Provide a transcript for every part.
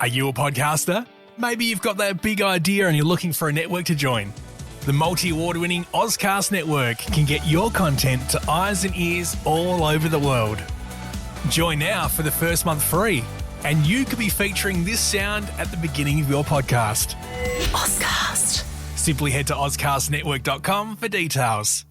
Are you a podcaster? Maybe you've got that big idea and you're looking for a network to join. The multi-award-winning Ozcast Network can get your content to eyes and ears all over the world. Join now for the first month free, and you could be featuring this sound at the beginning of your podcast. Ozcast. Simply head to ozcastnetwork.com for details.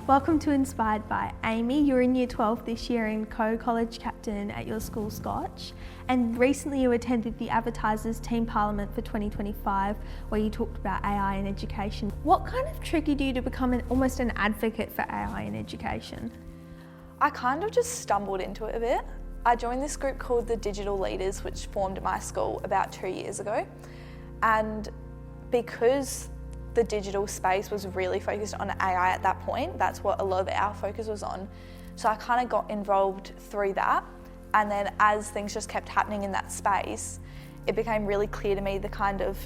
Welcome to Inspired by Amy. You're in Year 12 this year and co-college captain at your school, Scotch. And recently you attended the Advertisers Teen Parliament for 2025, where you talked about AI in education. What kind of triggered you to become almost an advocate for AI in education? I kind of just stumbled into it a bit. I joined this group called the Digital Leaders, which formed at my school about 2 years ago. And because the digital space was really focused on AI at that point, that's what a lot of our focus was on. So I kind of got involved through that. And then as things just kept happening in that space, it became really clear to me the kind of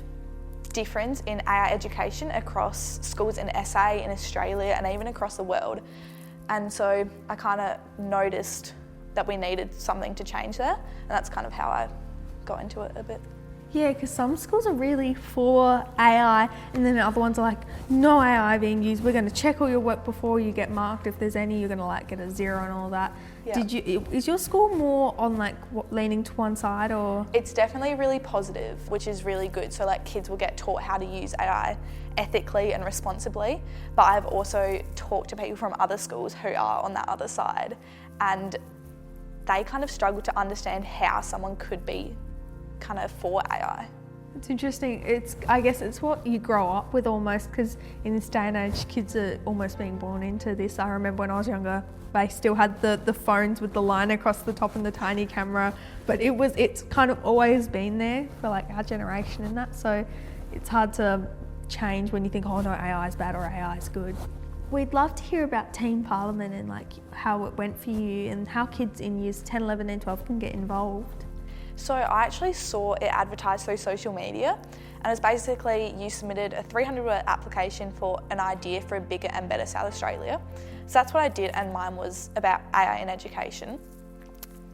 difference in AI education across schools in SA, in Australia, and even across the world. And so I kind of noticed that we needed something to change there. And that's kind of how I got into it a bit. Yeah, because some schools are really for AI, and then other ones are like, no AI being used. We're going to check all your work before you get marked. If there's any, you're going to like get a 0 and all that. Yeah. Is your school more on like leaning to one side, or? It's definitely really positive, which is really good. So like kids will get taught how to use AI ethically and responsibly. But I've also talked to people from other schools who are on that other side, and they kind of struggle to understand how someone could be kind of for AI. It's interesting. I guess it's what you grow up with almost, because in this day and age, kids are almost being born into this. I remember when I was younger, they still had the phones with the line across the top and the tiny camera, but it's kind of always been there for like our generation and that. So it's hard to change when you think, oh no, AI is bad or AI is good. We'd love to hear about Teen Parliament and like how it went for you and how kids in years 10, 11 and 12 can get involved. So I actually saw it advertised through social media, and it's basically you submitted a 300-word application for an idea for a bigger and better South Australia. So that's what I did, and mine was about AI in education.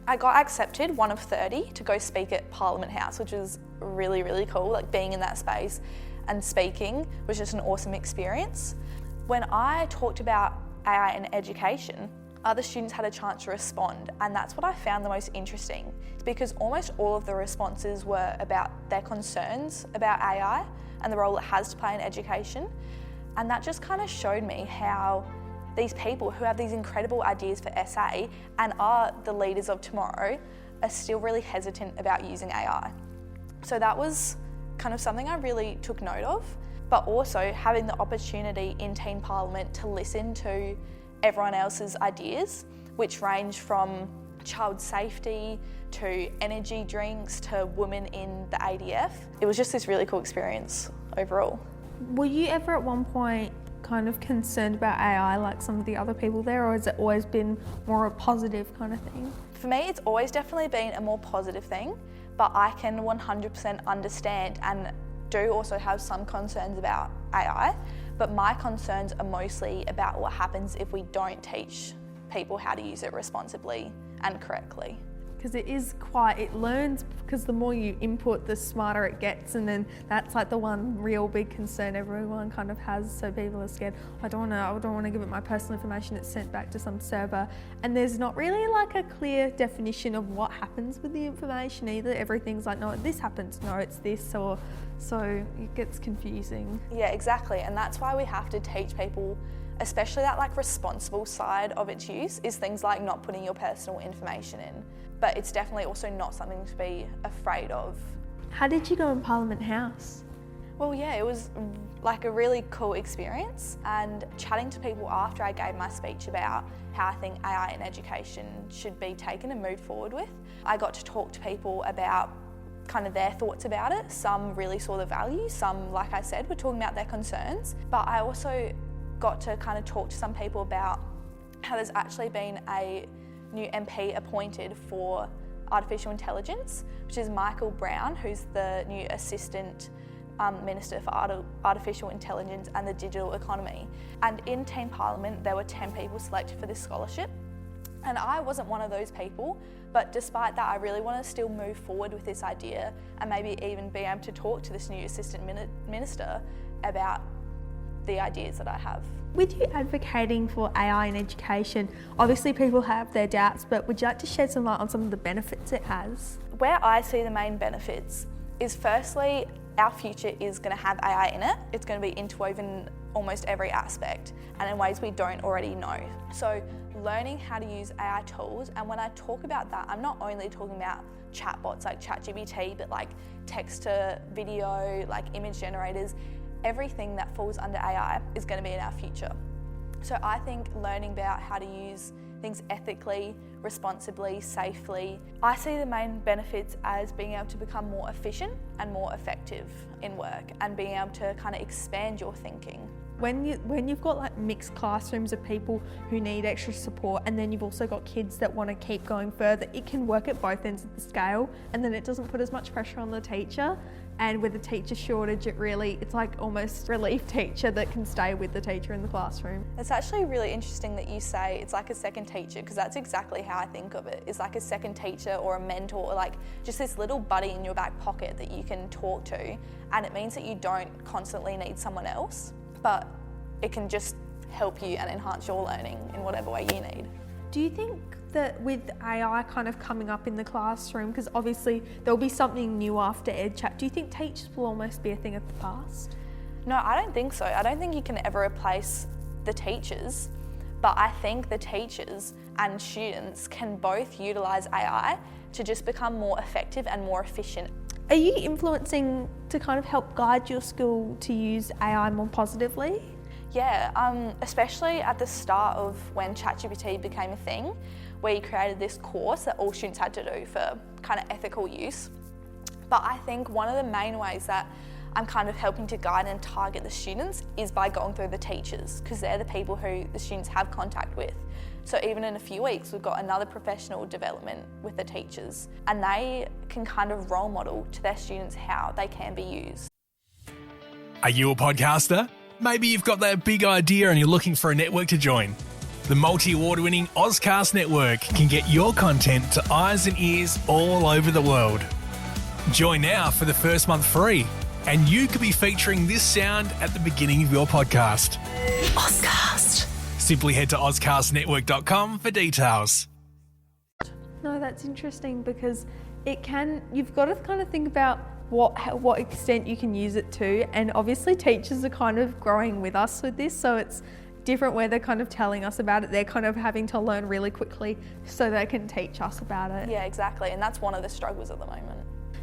I got accepted, one of 30, to go speak at Parliament House, which was really, really cool. Like being in that space and speaking was just an awesome experience. When I talked about AI in education, other students had a chance to respond, and that's what I found the most interesting, because almost all of the responses were about their concerns about AI and the role it has to play in education. And that just kind of showed me how these people who have these incredible ideas for SA and are the leaders of tomorrow are still really hesitant about using AI. So that was kind of something I really took note of, but also having the opportunity in Teen Parliament to listen to everyone else's ideas, which range from child safety to energy drinks to women in the ADF. It was just this really cool experience overall. Were you ever at one point kind of concerned about AI like some of the other people there, or has it always been more a positive kind of thing? For me, it's always definitely been a more positive thing, but I can 100% understand and do also have some concerns about AI. But my concerns are mostly about what happens if we don't teach people how to use it responsibly and correctly. Because it learns, because the more you input, the smarter it gets, and then that's like the one real big concern everyone kind of has. So people are scared, I don't want to give it my personal information, it's sent back to some server. And there's not really like a clear definition of what happens with the information either. Everything's like, no, this happens, no, it's this, or so it gets confusing. Yeah, exactly. And that's why we have to teach people, especially that like responsible side of its use, is things like not putting your personal information in. But it's definitely also not something to be afraid of. How did you go in Parliament House? Well, yeah, it was like a really cool experience, and chatting to people after I gave my speech about how I think AI in education should be taken and moved forward with. I got to talk to people about kind of their thoughts about it. Some really saw the value, some, like I said, were talking about their concerns. But I also got to kind of talk to some people about how there's actually been a new MP appointed for artificial intelligence, which is Michael Brown, who's the new Assistant Minister for Artificial Intelligence and the Digital Economy. And in Teen Parliament, there were 10 people selected for this scholarship. And I wasn't one of those people, but despite that, I really want to still move forward with this idea and maybe even be able to talk to this new assistant minister about the ideas that I have. With you advocating for AI in education, obviously people have their doubts, but would you like to shed some light on some of the benefits it has? Where I see the main benefits is firstly, our future is going to have AI in it. It's going to be interwoven almost every aspect and in ways we don't already know. So learning how to use AI tools, and when I talk about that, I'm not only talking about chatbots like ChatGPT, but like text to video, like image generators, everything that falls under AI is going to be in our future. So I think learning about how to use things ethically, responsibly, safely, I see the main benefits as being able to become more efficient and more effective in work and being able to kind of expand your thinking. When you've got like mixed classrooms of people who need extra support, and then you've also got kids that want to keep going further, it can work at both ends of the scale, and then it doesn't put as much pressure on the teacher. And with the teacher shortage, it's like almost relief teacher that can stay with the teacher in the classroom. It's actually really interesting that you say it's like a second teacher, because that's exactly how I think of it. It's like a second teacher or a mentor, or like just this little buddy in your back pocket that you can talk to, and it means that you don't constantly need someone else, but it can just help you and enhance your learning in whatever way you need. Do you think that with AI kind of coming up in the classroom, because obviously there'll be something new after EdChat, do you think teachers will almost be a thing of the past? No, I don't think so. I don't think you can ever replace the teachers, but I think the teachers and students can both utilise AI to just become more effective and more efficient. Are you influencing to kind of help guide your school to use AI more positively? Yeah, especially at the start of when ChatGPT became a thing, we created this course that all students had to do for kind of ethical use. But I think one of the main ways that I'm kind of helping to guide and target the students is by going through the teachers, because they're the people who the students have contact with. So even in a few weeks, we've got another professional development with the teachers, and they can kind of role model to their students how they can be used. Are you a podcaster? Maybe you've got that big idea and you're looking for a network to join. The multi-award-winning Ozcast network can get your content to eyes and ears all over the world. Join now for the first month free, and you could be featuring this sound at the beginning of your podcast. Ozcast. Simply head to ozcastnetwork.com for details. No, that's interesting, because you've got to kind of think about what extent you can use it to, and obviously teachers are kind of growing with us with this, so it's different where they're kind of telling us about it. They're kind of having to learn really quickly so they can teach us about it. Yeah, exactly, and that's one of the struggles at the moment.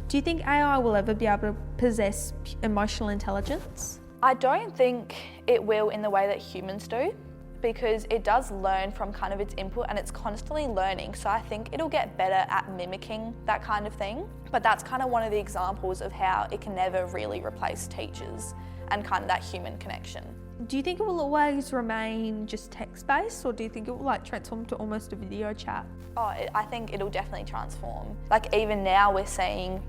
Do you think AI will ever be able to possess emotional intelligence? I don't think it will in the way that humans do, because it does learn from kind of its input and it's constantly learning. So I think it'll get better at mimicking that kind of thing. But that's kind of one of the examples of how it can never really replace teachers and kind of that human connection. Do you think it will always remain just text-based, or do you think it will like transform to almost a video chat? I think it'll definitely transform. Like even now we're seeing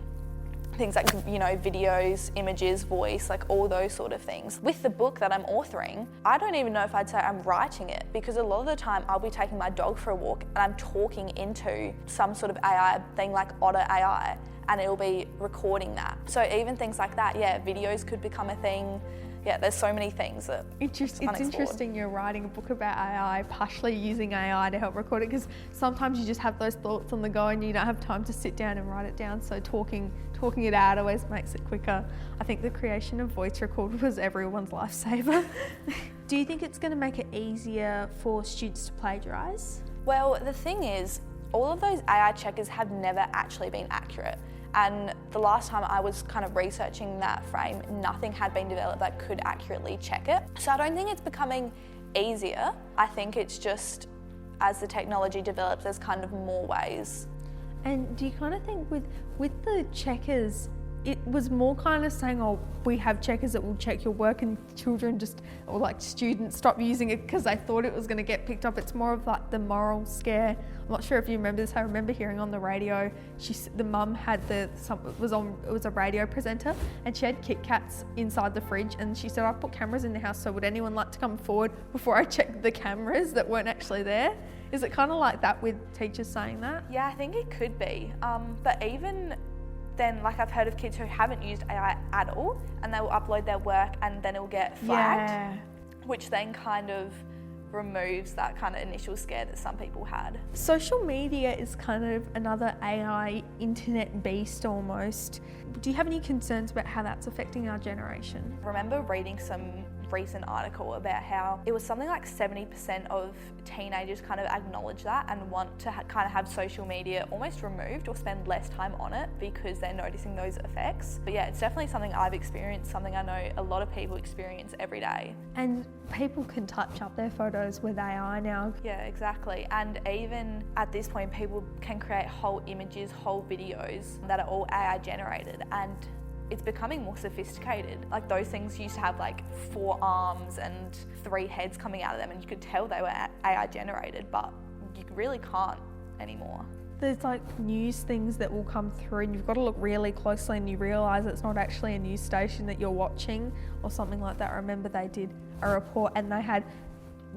things like, videos, images, voice, like all those sort of things. With the book that I'm authoring, I don't even know if I'd say I'm writing it, because a lot of the time I'll be taking my dog for a walk and I'm talking into some sort of AI thing like Otter AI, and it'll be recording that. So even things like that, yeah, videos could become a thing. Yeah, there's so many things that It's interesting you're writing a book about AI, partially using AI to help record it, because sometimes you just have those thoughts on the go and you don't have time to sit down and write it down, so talking it out always makes it quicker. I think the creation of voice record was everyone's lifesaver. Do you think it's going to make it easier for students to plagiarise? Well, the thing is, all of those AI checkers have never actually been accurate. And the last time I was kind of researching that frame, nothing had been developed that could accurately check it. So I don't think it's becoming easier. I think it's just, as the technology develops, there's kind of more ways. And do you kind of think with the checkers, it was more kind of saying, oh, we have checkers that will check your work, and children or like students stop using it because they thought it was going to get picked up. It's more of like the moral scare. I'm not sure if you remember this. I remember hearing on the radio, the mum had it was a radio presenter, and she had Kit Kats inside the fridge, and she said, I put cameras in the house, so would anyone like to come forward before I check the cameras that weren't actually there? Is it kind of like that with teachers saying that? Yeah, I think it could be. But even then, like I've heard of kids who haven't used AI at all and they will upload their work and then it will get flagged, which then kind of removes that kind of initial scare that some people had. Social media is kind of another AI internet beast almost. Do you have any concerns about how that's affecting our generation? I remember reading some recent article about how it was something like 70% of teenagers kind of acknowledge that and want to kind of have social media almost removed or spend less time on it because they're noticing those effects. But yeah, it's definitely something I've experienced, something I know a lot of people experience every day. And people can touch up their photos with AI now. Yeah, exactly. And even at this point, people can create whole images, whole videos that are all AI generated, and it's becoming more sophisticated. Like those things used to have like 4 arms and 3 heads coming out of them and you could tell they were AI generated, but you really can't anymore. There's like news things that will come through and you've got to look really closely and you realise it's not actually a news station that you're watching or something like that. I remember they did a report and they had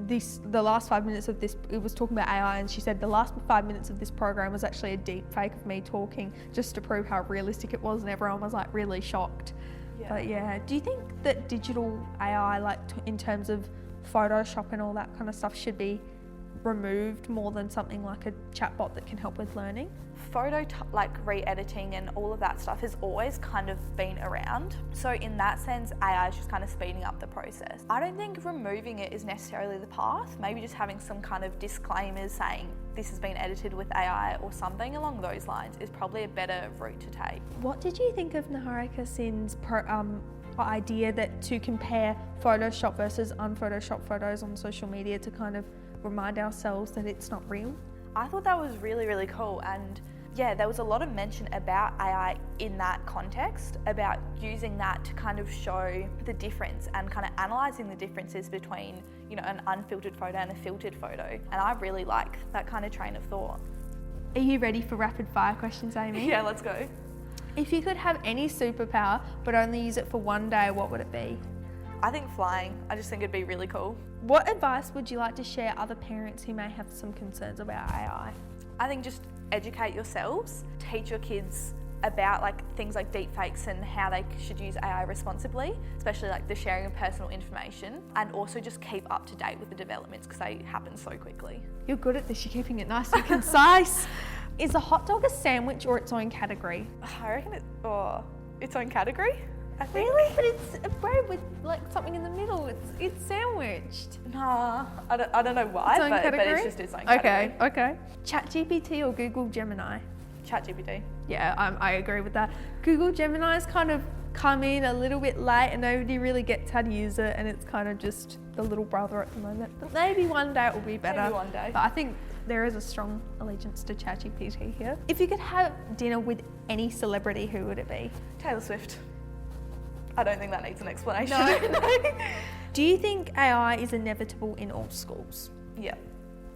the last 5 minutes of this, it was talking about AI, and she said the last 5 minutes of this program was actually a deep fake of me talking just to prove how realistic it was, and everyone was like really shocked. Yeah. But yeah, do you think that digital AI, like in terms of Photoshop and all that kind of stuff, should be removed more than something like a chatbot that can help with learning? Like re-editing and all of that stuff has always kind of been around. So in that sense, AI is just kind of speeding up the process. I don't think removing it is necessarily the path. Maybe just having some kind of disclaimers saying this has been edited with AI or something along those lines is probably a better route to take. What did you think of Niharika Sin's idea that to compare Photoshop versus unphotoshopped photos on social media to kind of remind ourselves that it's not real? I thought that was really, really cool, and yeah, there was a lot of mention about AI in that context, about using that to kind of show the difference and kind of analysing the differences between, you know, an unfiltered photo and a filtered photo. And I really like that kind of train of thought. Are you ready for rapid fire questions, Amy? Yeah, let's go. If you could have any superpower but only use it for one day, what would it be? I think flying. I just think it'd be really cool. What advice would you like to share other parents who may have some concerns about AI? I think just educate yourselves, teach your kids about like things like deepfakes and how they should use AI responsibly, especially like the sharing of personal information, and also just keep up to date with the developments because they happen so quickly. You're good at this, you're keeping it nice and concise. Is a hot dog a sandwich or its own category? I reckon its own category. I think. Really? But it's a bread with like something in the middle. It's sandwiched. Nah, I don't know why, but it's just its own category. Okay. ChatGPT or Google Gemini? ChatGPT. Yeah, I agree with that. Google Gemini's kind of come in a little bit late and nobody really gets how to use it, and it's kind of just the little brother at the moment. But maybe one day it will be better. Maybe one day. But I think there is a strong allegiance to ChatGPT here. If you could have dinner with any celebrity, who would it be? Taylor Swift. I don't think that needs an explanation. No. Do you think AI is inevitable in all schools? Yeah.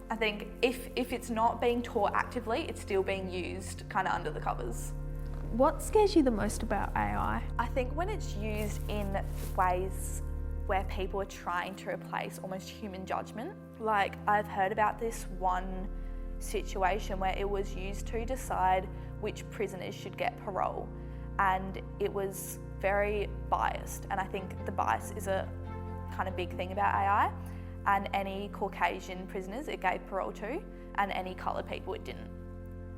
I think if it's not being taught actively, it's still being used kind of under the covers. What scares you the most about AI? I think when it's used in ways where people are trying to replace almost human judgment. Like I've heard about this one situation where it was used to decide which prisoners should get parole, and it was very biased, and I think the bias is a kind of big thing about AI, and any Caucasian prisoners it gave parole to, and any coloured people it didn't.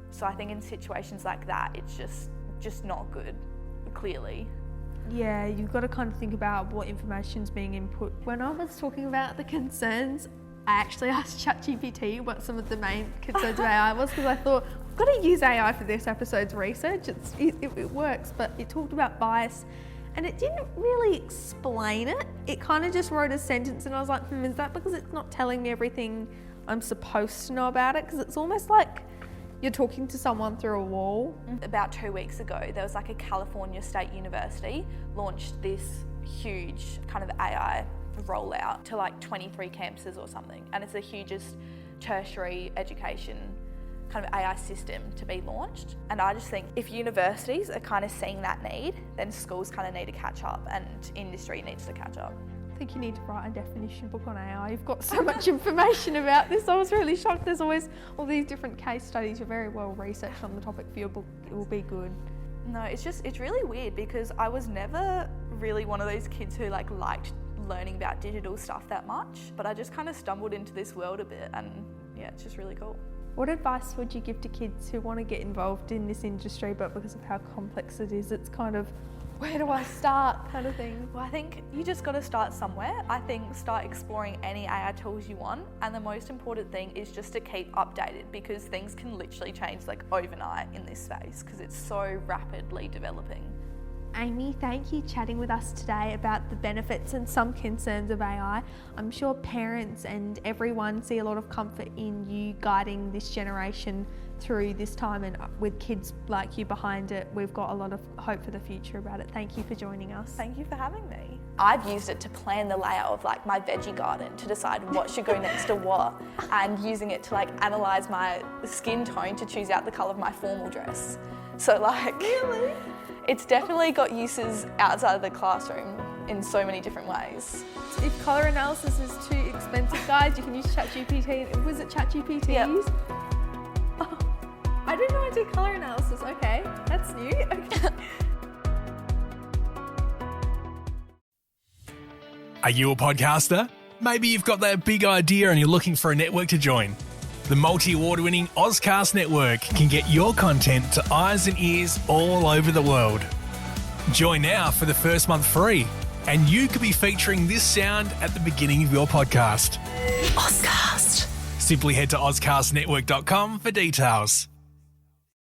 So I think in situations like that it's just not good, clearly. Yeah, you've got to kind of think about what information's being input. When I was talking about the concerns, I actually asked ChatGPT what some of the main concerns of AI was, because I thought, I've got to use AI for this episode's research. It works, but it talked about bias and it didn't really explain it. It kind of just wrote a sentence and I was like, is that because it's not telling me everything I'm supposed to know about it? Because it's almost like you're talking to someone through a wall. About 2 weeks ago, there was like a California State University launched this huge kind of AI rollout to like 23 campuses or something, and it's the hugest tertiary education kind of AI system to be launched. And I just think if universities are kind of seeing that need, then schools kind of need to catch up and industry needs to catch up. think you need to write a definition book on AI. You've got so much information about this. I was really shocked. There's always all these different case studies. You're very well researched on the topic for your book. It will be good. No, it's really weird because I was never really one of those kids who liked learning about digital stuff that much, but I just kind of stumbled into this world a bit, and yeah, it's just really cool. What advice would you give to kids who want to get involved in this industry, but because of how complex it is, it's kind of, where do I start kind of thing? Well, I think you just got to start somewhere. I think start exploring any AI tools you want, and the most important thing is just to keep updated, because things can literally change like overnight in this space because it's so rapidly developing. Amy, thank you chatting with us today about the benefits and some concerns of AI. I'm sure parents and everyone see a lot of comfort in you guiding this generation through this time, and with kids like you behind it, we've got a lot of hope for the future about it. Thank you for joining us. Thank you for having me. I've used it to plan the layout of like my veggie garden, to decide what should go next to what, and using it to like analyse my skin tone to choose out the colour of my formal dress. So like, really? It's definitely got uses outside of the classroom in so many different ways. If colour analysis is too expensive, guys, you can use ChatGPT. Was it ChatGPT? Yep. Oh, I didn't know I did colour analysis. Okay, that's new. Okay. Are you a podcaster? Maybe you've got that big idea and you're looking for a network to join. The multi-award-winning Ozcast network can get your content to eyes and ears all over the world. Join now for the first month free, and you could be featuring this sound at the beginning of your podcast. Ozcast. Simply head to ozcastnetwork.com for details.